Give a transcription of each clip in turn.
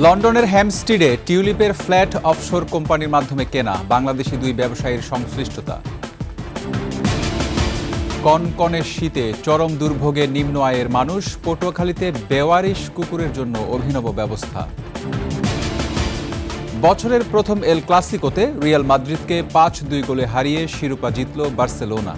লন্ডনের হ্যামস্টিডে টিউলিপের flat offshore কোম্পানির মাধ্যমে কেনা, বাংলাদেশি দুই ব্যবসায়ীর সংশ্লিষ্টতা। কনকনে শীতে চরম দুর্ভোগে নিম্ন আয়ের মানুষ, পটুয়াখালীতে বেওয়ারিশ কুকুরের জন্য অভিনব ব্যবস্থা। বছরের প্রথম এল ক্লাসিকোতে রিয়াল মাদ্রিদকে 5-2 গোলে হারিয়ে শিরোপা জিতল বার্সেলোনা।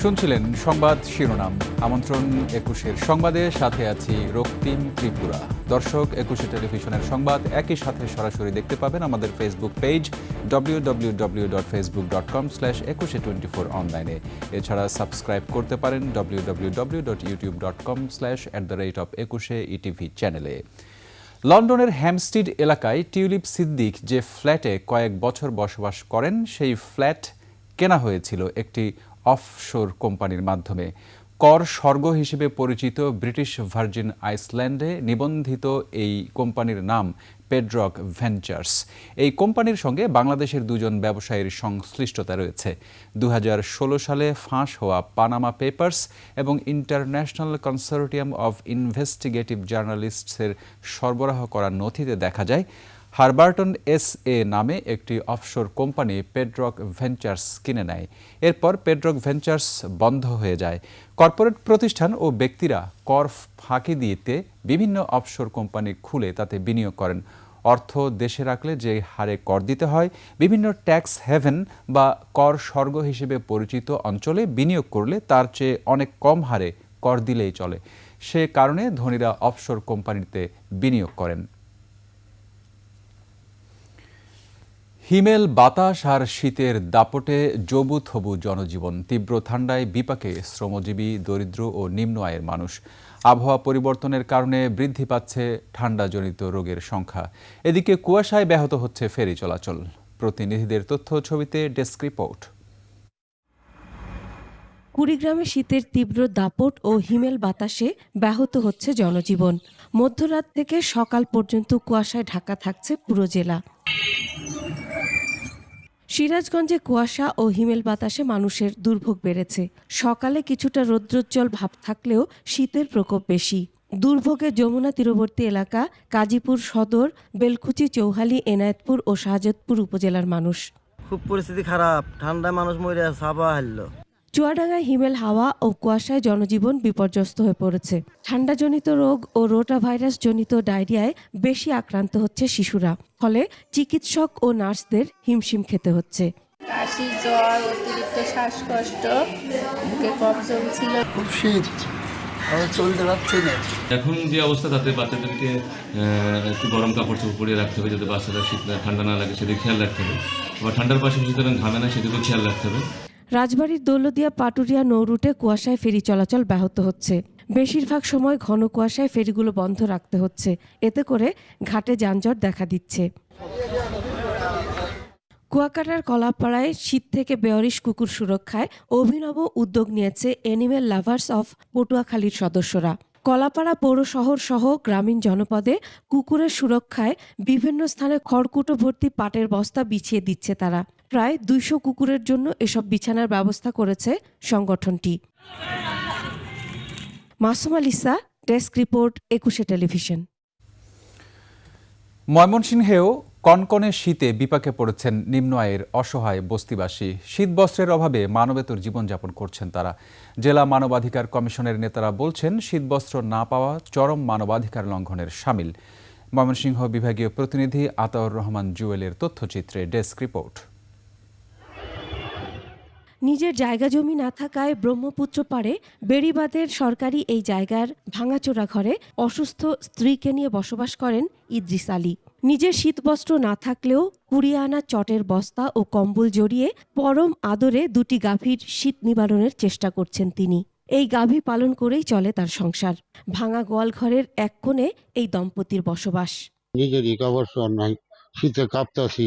শুনছিলেন সংবাদ শিরোনাম। আমন্ত্রণ 21-এর সংবাদে, সাথে আছি রক্তিম ত্রিপুরা। দর্শক, 21 টেলিভিশনের সংবাদ একই সাথে সরাসরি দেখতে পাবেন আমাদের ফেসবুক পেজ www.facebook.com/2124 অনলাইনে। এছাড়া সাবস্ক্রাইব করতে পারেন www.youtube.com/@21etv চ্যানেলে। লন্ডনের হ্যামস্টিড এলাকায় টিউলিপ সিদ্দিক যে ফ্ল্যাটে কয়েক বছর বসবাস করেন, সেই ফ্ল্যাট কেনা হয়েছিল একটি অফশোর কোম্পানির মাধ্যমে। কর স্বর্গ হিসেবে পরিচিত ব্রিটিশ ভার্জিন আইল্যান্ডে নিবন্ধিত এই কোম্পানির নাম পেড্রক ভেঞ্চার্স। এই কোম্পানির সঙ্গে বাংলাদেশের দুজন ব্যবসায়ীর সংশ্লিষ্টতা রয়েছে। 2016 সালে ফাঁস হওয়া পানামা পেপার্স এবং ইন্টারন্যাশনাল কনসোর্টিয়াম অফ ইনভেস্টিগেটিভ জার্নালিস্টসের সরবরাহ করা নথিতে দেখা যায়, হারবার্টন এস.এ. নামে একটি অফশোর কোম্পানি পেড্রক ভেঞ্চার্স কিনে নেয়। এরপর পেড্রক ভেঞ্চার্স বন্ধ হয়ে যায়। কর্পোরেট প্রতিষ্ঠান ও ব্যক্তিরা কর ফাঁকি দিতে বিভিন্ন অফশোর কোম্পানি খুলে তাতে বিনিয়োগ করেন। অর্থ দেশে রাখলে যে হারে কর দিতে হয়, বিভিন্ন ট্যাক্স হেভেন বা কর স্বর্গ হিসেবে পরিচিত অঞ্চলে বিনিয়োগ করলে তার চেয়ে অনেক কম হারে কর দিলেই চলে। সে কারণে ধনীরা অফশোর কোম্পানিতে বিনিয়োগ করেন। হিমেল বাতাস আর শীতের দাপটে জবুথবু জনজীবন। তীব্র ঠান্ডায় বিপাকে শ্রমজীবী, দরিদ্র ও নিম্ন আয়ের মানুষ। আবহাওয়া পরিবর্তনের কারণে বৃদ্ধি পাচ্ছে ঠান্ডাজনিত রোগের সংখ্যা। এদিকে কুয়াশায় ব্যাহত হচ্ছে ফেরি চলাচল। প্রতিনিধিদের তথ্য ছবিতে ডেস্ক রিপোর্ট। কুড়িগ্রামে শীতের তীব্র দাপট ও হিমেল বাতাসে ব্যাহত হচ্ছে জনজীবন। মধ্যরাত থেকে সকাল পর্যন্ত কুয়াশায় ঢাকা থাকছে পুরো জেলা। সিরাজগঞ্জে কুয়াশা ও হিমেল বাতাসে মানুষের দুর্ভোগ বেড়েছে। সকালে কিছুটা রৌদ্রোজ্জ্বল ভাব থাকলেও শীতের প্রকোপ বেশি। দুর্ভোগে যমুনা তীরবর্তী এলাকা, কাজীপুর সদর, বেলকুচি, চৌহালি, এনায়েতপুর ও শাহজাদপুর উপজেলার মানুষ। খুব পরিস্থিতি খারাপ, ঠান্ডায় মানুষ মরে সাবা হারলো। চুয়াডাঙ্গায় হিমেল হাওয়া ও কুয়াশায় জনজীবন বিপর্যস্ত হয়ে পড়েছে। ঠান্ডাজনিত রোগ ও রোটা ভাইরাস জনিত ডায়রিয়ায় বেশি আক্রান্ত হচ্ছে শিশুরা। ফলে চিকিৎসক ও নার্সদের হিমশিম খেতে হচ্ছে। কাশি, জ্বর, অতিরিক্ত শ্বাসকষ্ট, বুকে কফ জমছিল। খুব শীত, চলতে পারছি না। এখন যে অবস্থা, তাতে বাচ্চাদেরকে একটু গরম কাপড় চোপড় পরিয়ে রাখতে হবে, যাতে বাচ্চারা শীত ঠান্ডা না লাগে সেদিকে খেয়াল রাখতে হবে। আবার ঠান্ডার পাশাপাশি যেন ঘামে না, সেদিকেও খেয়াল রাখতে হবে। রাজবাড়ীর দৌলতদিয়া পাটুরিয়া নৌরুটে কুয়াশায় ফেরি চলাচল ব্যাহত হচ্ছে। বেশিরভাগ সময় ঘন কুয়াশায় ফেরিগুলো বন্ধ রাখতে হচ্ছে। এতে করে ঘাটে যানজট দেখা দিচ্ছে। কুয়াকাটার কলাপাড়ায় শীত থেকে বেওয়ারিশ কুকুর সুরক্ষায় অভিনব উদ্যোগ নিয়েছে অ্যানিমেল লাভার্স অফ পটুয়াখালীর সদস্যরা। কলাপাড়া পৌর শহর সহ গ্রামীণ জনপদে কুকুরের সুরক্ষায় বিভিন্ন স্থানে খড়কুটো ভর্তি পাটের বস্তা বিছিয়ে দিচ্ছে তারা। প্রায় 200 কুকুরের জন্য এসব বিছানার ব্যবস্থা করেছে সংগঠনটি। Masum আলিসা, desk report, 21 television. ময়মনসিংহেও কনকনে শীতে বিপাকে পড়েছেন নিম্ন আয়ের অসহায় বস্তিবাসী। শীতবস্ত্রের অভাবে মানবেতর জীবনযাপন করছেন তারা। জেলা মানবাধিকার কমিশনের নেতারা বলছেন, শীতবস্ত্র না পাওয়া চরম মানবাধিকার লঙ্ঘনের শামিল। ময়মনসিংহ বিভাগীয় প্রতিনিধি আতাউর রহমান জুয়েলের তথ্যচিত্রে ডেস্ক রিপোর্ট। নিজের জায়গা জমি না থাকায় ব্রহ্মপুত্র পাড়ে বেড়িবাঁধের সরকারি এই জায়গার ভাঙাচোরা ঘরে অসুস্থ স্ত্রীকে নিয়ে বসবাস করেন ইদ্রিস আলী। নিজের শীতবস্ত্র না থাকলেও কুড়িয়ে আনা চটের বস্তা ও কম্বল জড়িয়ে পরম আদরে দুটি গাভীর শীত নিবারণের চেষ্টা করছেন তিনি। এই গাভী পালন করেই চলে তার সংসার। ভাঙা গোয়ালঘরের এক কোণে এই দম্পতির বসবাস। নিজেরই কাপড় নাই, শীতে কাঁপতাছি।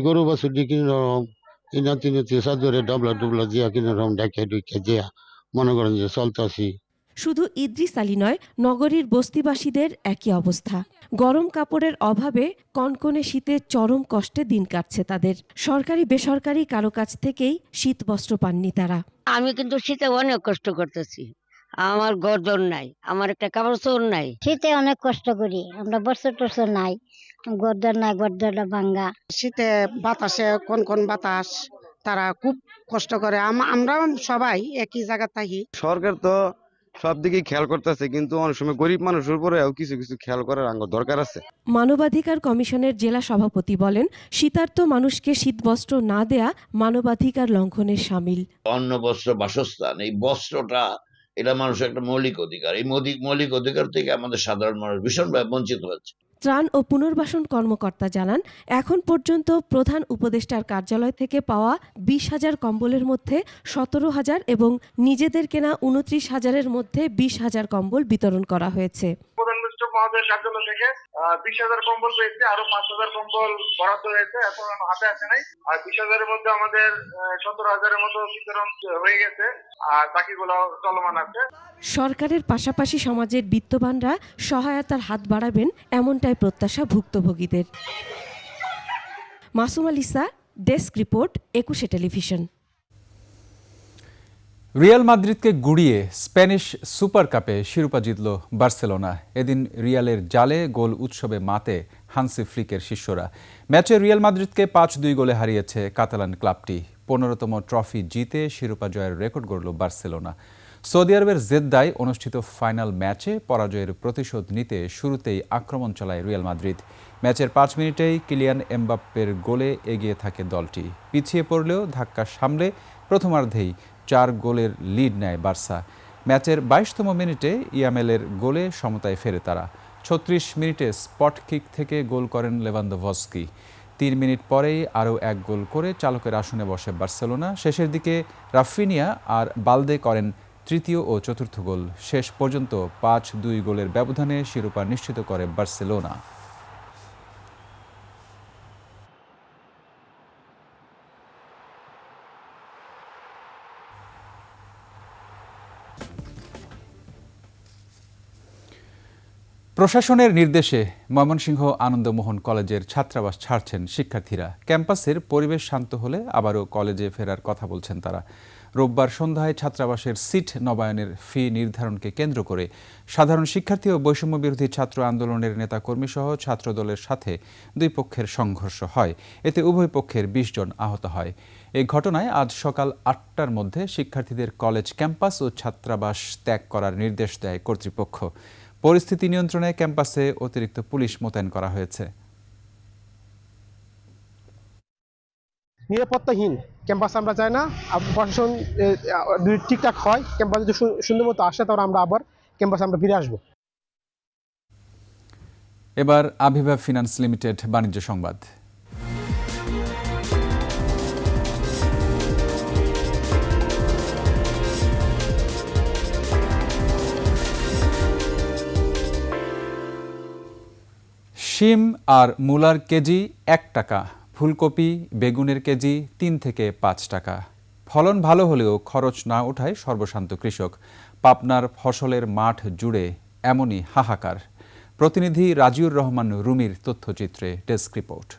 গরু বাছুর কিনে রকম ইনাতি চাদরে ডাবলা ডুবলা দিয়া কিনে রকম ডাকে ডুকে দিয়া মনে করেন যে চলতেছি। শুধু ইদ্রিস আলী নয়, নগরীর বস্তিবাসীদের একই অবস্থা। গরম কাপড়ের অভাবে কনকনে শীতে চরম কষ্টে দিন কাটছে তাদের। সরকারি বেসরকারি কারো কাছ থেকেই শীত বস্ত্র পাননি তারা। আমি কিন্তু শীতে অনেক কষ্ট করতেছি, আমার গর্জন নাই, আমার একটা কাপড় চোর নাই। শীতে অনেক কষ্ট করি আমরা, বছর টছর নাই, গর্দন নাই, গর্দনটা ভাঙ্গা। শীতে বাতাসে কোন বাতাস, তারা খুব কষ্ট করে। আমরা সবাই একই জায়গা থাকি। সরকার তো সব দিকে খেয়াল করতেছে, কিন্তু অনেক সময় গরিব মানুষের উপরেও কিছু কিছু খেয়াল করার দরকার আছে। মানবাধিকার কমিশনের জেলা সভাপতি বলেন, শীতার্ত মানুষকে শীতবস্ত্র না দেয়া মানবাধিকার লঙ্ঘনের শামিল। অন্ন বস্ত্র বাসস্থান, এই বস্ত্রটা এটা মানুষের একটা মৌলিক অধিকার। এই মৌলিক অধিকার থেকে আমাদের সাধারণ মানুষ ভীষণভাবে বঞ্চিত হচ্ছে। ত্রাণ ও পুনর্বাসন কর্মকর্তা জানান, এখন পর্যন্ত প্রধান উপদেষ্টার কার্যালয় থেকে পাওয়া 20,000 কম্বলের মধ্যে 17,000 এবং নিজেদের কেনা 29,000-এর মধ্যে 20,000 কম্বল বিতরণ করা হয়েছে। মহাদয়ের কার্যালয় থেকে 20,000 কম্বল পেয়েছে, আরো 5,000 কম্বল বরাদ্দ হয়েছে, এখন হাতে আসে নাই। আর 20,000-এর মধ্যে আমাদের 17,000-এর মতো বিতরণ হয়ে গেছে, আর বাকিগুলো চলমান আছে। সরকারের পাশাপাশি সমাজের বিত্তবানরা সহায়তার হাত বাড়াবেন, এমনটাই প্রত্যাশা ভুক্তভোগীদের। Masum আলিসা, desk report, 21 television. Real মাদ্রিদকে গুড়িয়ে স্প্যানিশ সুপার কাপে শিরোপা জিতল বার্সেলোনা। এদিন রিয়ালের জালে গোল উৎসবে মাতে হান্সি ফ্লিকের শিষ্যরা। ম্যাচে রিয়াল মাদ্রিদকে 5-2 গোলে হারিয়েছে কাতালান ক্লাবটি। 15তম ট্রফি জিতে শিরোপা জয়ের রেকর্ড গড়ল বার্সেলোনা। সৌদি আরবের জেদ্দায় অনুষ্ঠিত ফাইনাল ম্যাচে পরাজয়ের প্রতিশোধ নিতে শুরুতেই আক্রমণ চালায় রিয়াল মাদ্রিদ। ম্যাচের 5 মিনিটেই কিলিয়ান এমবাপ্পের গোলে এগিয়ে থাকে দলটি। পিছিয়ে পড়লেও ধাক্কা সামলে প্রথমার্ধেই 4 গোলের লিড নেয় বার্সা। ম্যাচের 22তম মিনিটে ইয়ামেলের গোলে সমতায় ফেরে তারা। 36 মিনিটে স্পট কিক থেকে গোল করেন লেভানদোভস্কি। 3 মিনিট পরেই আরও 1 গোল করে চালকের আসনে বসে বার্সেলোনা। শেষের দিকে রাফিনিয়া আর বালদে করেন তৃতীয় ও চতুর্থ গোল। শেষ পর্যন্ত 5-2 গোলের ব্যবধানে শিরোপা নিশ্চিত করে বার্সেলোনা। প্রশাসনের নির্দেশে ময়মনসিংহ আনন্দমোহন কলেজের ছাত্রাবাস ছাড়ছেন শিক্ষার্থীরা। ক্যাম্পাসের পরিবেশ শান্ত হলে আবারও কলেজে ফেরার কথা বলছেন তারা। রোববার সন্ধ্যায় ছাত্রাবাসের সিট নবায়নের ফি নির্ধারণকে কেন্দ্র করে সাধারণ শিক্ষার্থী ও বৈষম্য বিরোধী ছাত্র আন্দোলনের নেতাকর্মীসহ ছাত্রদলের সাথে 2 পক্ষের সংঘর্ষ হয়। এতে উভয় পক্ষের 20 জন আহত হয়। এই ঘটনায় আজ সকাল 8টার মধ্যে শিক্ষার্থীদের কলেজ ক্যাম্পাস ও ছাত্রাবাস ত্যাগ করার নির্দেশ দেয় কর্তৃপক্ষ। পরিস্থিতি নিয়ন্ত্রণে ক্যাম্পাসে অতিরিক্ত পুলিশ মোতায়েন করা হয়েছে। নিরাপত্তাহীন ক্যাম্পাস আমরা চাই না। প্রশাসন ঠিকঠাক হয়, ক্যাম্পাস যদি সুন্দর মতো আসে, তাহলে আমরা আবার ক্যাম্পাসে আমরা ফিরে আসবো। এবার আভিভা ফিন্যান্স লিমিটেড বাণিজ্য সংবাদ। শিম আর মূলার কেজি 1 টাকা, ফুলকপি বেগুনের কেজি 3 থেকে 5 টাকা। ফলন ভালো হলেও খরচ না ওঠায় সর্বশান্ত কৃষক। পাবনার ফসলের মাঠ জুড়ে এমনই হাহাকার। প্রতিনিধি রাজিউর রহমান রুমির তথ্যচিত্রে ডেস্ক রিপোর্ট।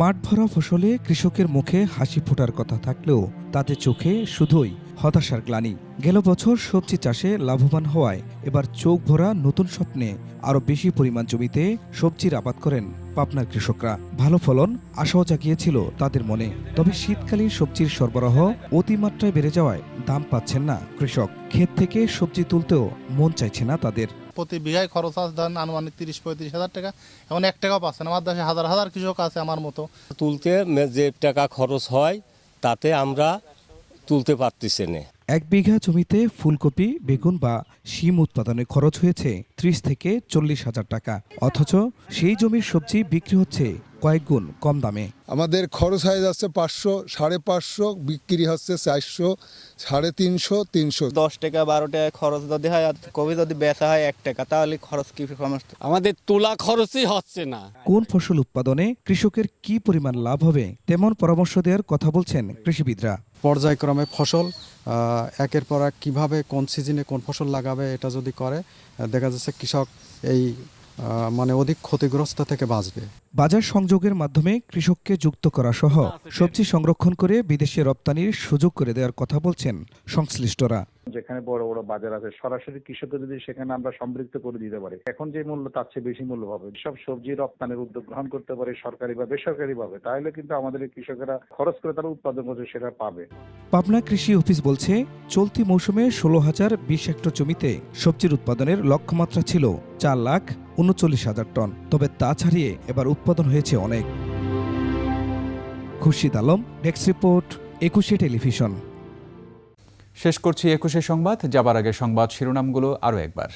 মাঠ ভরা ফসলে কৃষকের মুখে হাসি ফোটার কথা থাকলেও তাতে চোখে শুধুই হতাশার গ্লানি। গেল বছর সবজি চাষে লাভবান হওয়ায় এবার চোখ ভরা নতুন স্বপ্নে আরও বেশি পরিমাণ জমিতে সবজির আবাদ করেন পাবনার কৃষকরা। ভালো ফলন আশাও জাগিয়েছিল তাদের মনে। তবে শীতকালীন সবজির সরবরাহ অতিমাত্রায় বেড়ে যাওয়ায় দাম পাচ্ছেন না কৃষক। ক্ষেত থেকে সবজি তুলতেও মন চাইছে না তাদের। প্রতি বিঘায় খরচ আছে ধরেন আনুমানিক 30-35 হাজার টাকা, এখন 1 টাকাও পাচ্ছে না। আমার দেশে হাজার হাজার কৃষক আছে আমার মতো। তুলতে যে টাকা খরচ হয় তাতে আমরা তুলতে পারতেছি না। 1 বিঘা জমিতে ফুলকপি বেগুন বা শিম উৎপাদনে খরচ হয়েছে 30 থেকে 40 হাজার টাকা, অথচ সেই জমির সবজি বিক্রি হচ্ছে কয়েক গুণ কম দামে। আমাদের খরচ হয়ে যাচ্ছে 500, 550, বিক্রি হচ্ছে 400, 350, 300। 10 টাকা 12 টাকা খরচ যদি হয়, আর কবি যদি বেচা হয় 1 টাকা, তাহলে খরচ কি সমস্যা? আমাদের তোলা খরচই হচ্ছে না। কোন ফসল উৎপাদনে কৃষকের কি পরিমাণ লাভ হবে তেমন পরামর্শ দেওয়ার কথা বলছেন কৃষিবিদরা। পর্যায়ক্রমে ফসল একের পর এক কীভাবে কোন সিজনে কোন ফসল লাগাবে এটা যদি করে দেখা যাচ্ছে কৃষক এই মানে অধিক ক্ষতিগ্রস্ত থেকে বাঁচবে। বাজার সংযোগের মাধ্যমে কৃষককে যুক্ত করা সহ সবজি সংরক্ষণ করে বিদেশে রপ্তানির সুযোগ করে দেওয়ার কথা বলছেন সংশ্লিষ্টরা। যেখানে বড় বড় বাজার আছে সরাসরি কৃষককে যদি সেখানে আমরা সম্পৃক্ত করে দিতে পারি, এখন যে মূল্য তার চেয়ে বেশি মূল্য পাবে। সব সবজি রপ্তানির উদ্যোগ গ্রহণ করতে পারে সরকারি বা বেসরকারি ভাবে, তাহলে কিন্তু আমাদের এই কৃষকেরা খরচ করে তারা উৎপাদন করছে সেটা পাবে। পাবনা কৃষি অফিস বলছে চলতি মৌসুমে 16,020 হেক্টর জমিতে সবজির উৎপাদনের লক্ষ্যমাত্রা ছিল 4,39,000 টন, তবে তা ছাড়িয়ে এবার উৎপাদন হয়েছে অনেক। Khurshid Alam, desk report, 21 television. শেষ করছি 21 সংবাদ। যাবার আগে সংবাদ শিরোনামগুলো আরও একবার।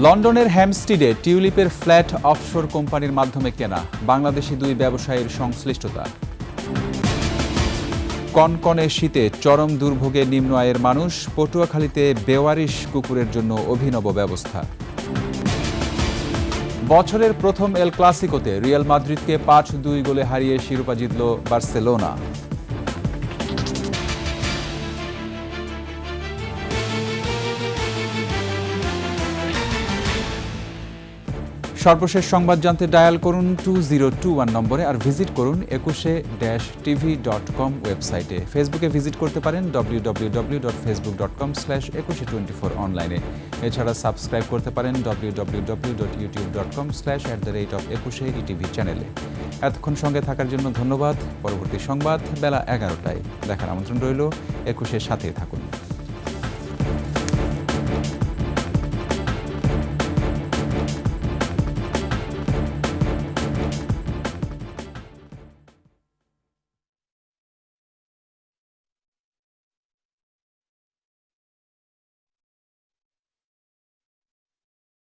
লন্ডনের হ্যামস্টিডে টিউলিপের ফ্ল্যাট অফশোর কোম্পানির মাধ্যমে কেনা, বাংলাদেশি 2 ব্যবসায়ীর সংশ্লিষ্টতা। কনকনে শীতে চরম দুর্ভোগে নিম্ন আয়ের মানুষ, পটুয়াখালীতে বেওয়ারিশ কুকুরের জন্য অভিনব ব্যবস্থা। বছরের প্রথম এল ক্লাসিকোতে রিয়াল মাদ্রিদকে 5-2 গোলে হারিয়ে শিরোপা জিতল বার্সেলোনা। সর্বশেষ সংবাদ জানতে ডায়াল করুন 2021 নম্বরে আর ভিজিট করুন 21-tv.com ওয়েবসাইটে। ফেসবুকে ভিজিট করতে পারেন www.facebook.com/2124 অনলাইনে। এছাড়া সাবস্ক্রাইব করতে পারেন www.youtube.com/@21etv চ্যানেলে। এতক্ষণ সঙ্গে থাকার জন্য ধন্যবাদ। পরবর্তী সংবাদ বেলা 11টায় দেখার আমন্ত্রণ রইল। 21-এর সাথেই থাকুন।